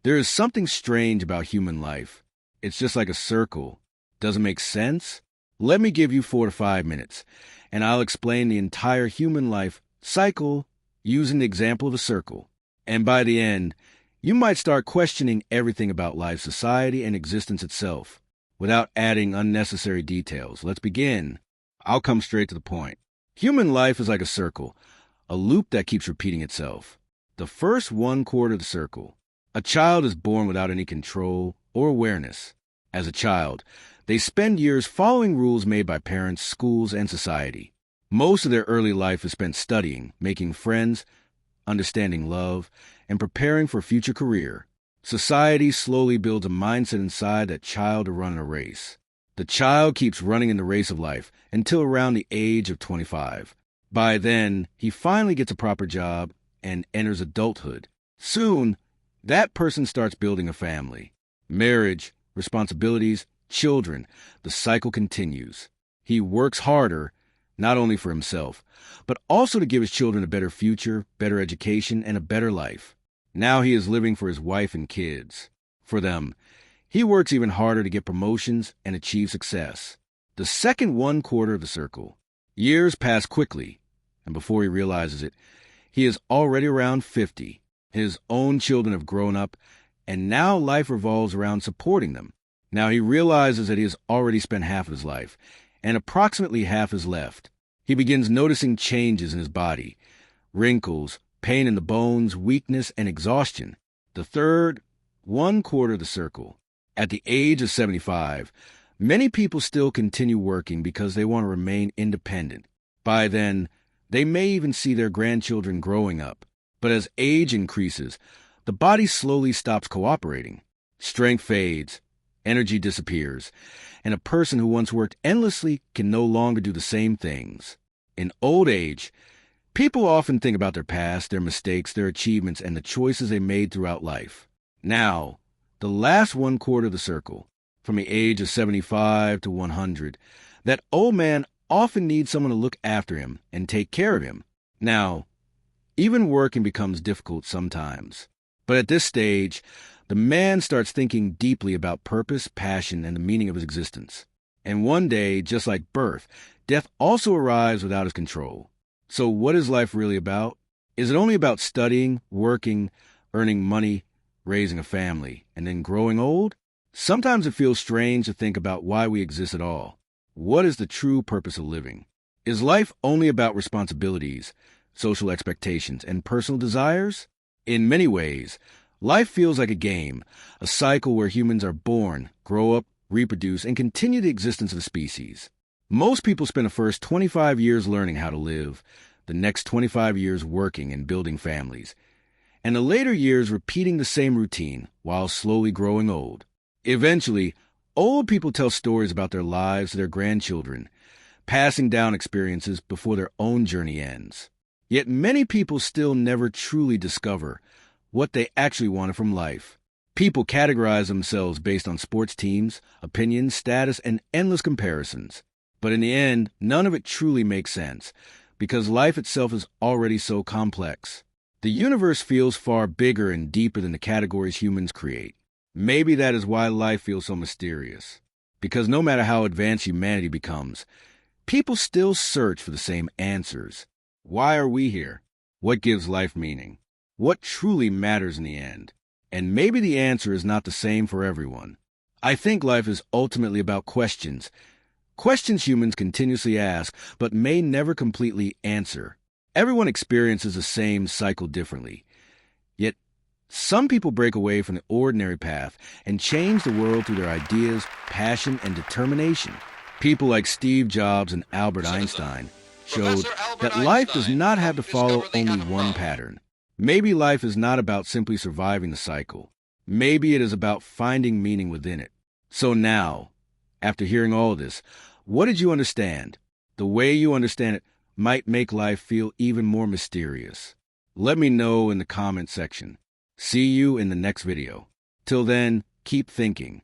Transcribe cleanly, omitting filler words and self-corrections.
There is something strange about human life. It's just like a circle. Doesn't make sense? Let me give you 4 to 5 minutes, and I'll explain the entire human life cycle using the example of a circle. And by the end, you might start questioning everything about life, society, and existence itself, without adding unnecessary details. Let's begin. I'll come straight to the point. Human life is like a circle, a loop that keeps repeating itself. The first 1/4 of the circle. A child is born without any control or awareness. As a child, they spend years following rules made by parents, schools, and society. Most of their early life is spent studying, making friends, understanding love, and preparing for a future career. Society slowly builds a mindset inside that child to run a race. The child keeps running in the race of life until around the age of 25. By then, he finally gets a proper job and enters adulthood. Soon, that person starts building a family. Marriage, responsibilities, children. The cycle continues. He works harder, not only for himself, but also to give his children a better future, better education, and a better life. Now he is living for his wife and kids. For them, he works even harder to get promotions and achieve success. The second 1/4 of the circle. Years pass quickly, and before he realizes it, he is already around 50. His own children have grown up, and now life revolves around supporting them. Now he realizes that he has already spent half of his life, and approximately half is left. He begins noticing changes in his body, wrinkles, pain in the bones, weakness, and exhaustion. The third 1/4 of the circle. At the age of 75, many people still continue working because they want to remain independent. By then, they may even see their grandchildren growing up. But as age increases, the body slowly stops cooperating. Strength fades, energy disappears, and a person who once worked endlessly can no longer do the same things. In old age, people often think about their past, their mistakes, their achievements, and the choices they made throughout life. Now, the last 1/4 of the circle, from the age of 75 to 100, that old man often needs someone to look after him and take care of him. Now, even working becomes difficult sometimes. But at this stage, the man starts thinking deeply about purpose, passion, and the meaning of his existence. And one day, just like birth, death also arrives without his control. So what is life really about? Is it only about studying, working, earning money, raising a family, and then growing old? Sometimes it feels strange to think about why we exist at all. What is the true purpose of living? Is life only about responsibilities, social expectations, and personal desires? In many ways, life feels like a game, a cycle where humans are born, grow up, reproduce, and continue the existence of a species. Most people spend the first 25 years learning how to live, the next 25 years working and building families, and the later years repeating the same routine while slowly growing old. Eventually, old people tell stories about their lives to their grandchildren, passing down experiences before their own journey ends. Yet many people still never truly discover what they actually wanted from life. People categorize themselves based on sports teams, opinions, status, and endless comparisons. But in the end, none of it truly makes sense, because life itself is already so complex. The universe feels far bigger and deeper than the categories humans create. Maybe that is why life feels so mysterious. Because no matter how advanced humanity becomes, people still search for the same answers. Why are we here? What gives life meaning? What truly matters in the end? And maybe the answer is not the same for everyone. I think life is ultimately about questions. Questions humans continuously ask, but may never completely answer. Everyone experiences the same cycle differently. Yet, some people break away from the ordinary path and change the world through their ideas, passion, and determination. People like Steve Jobs and Albert Einstein showed that life does not have to follow only one pattern. Maybe life is not about simply surviving the cycle. Maybe it is about finding meaning within it. So now, after hearing all this, what did you understand? The way you understand it might make life feel even more mysterious. Let me know in the comment section. See you in the next video. Till then, keep thinking.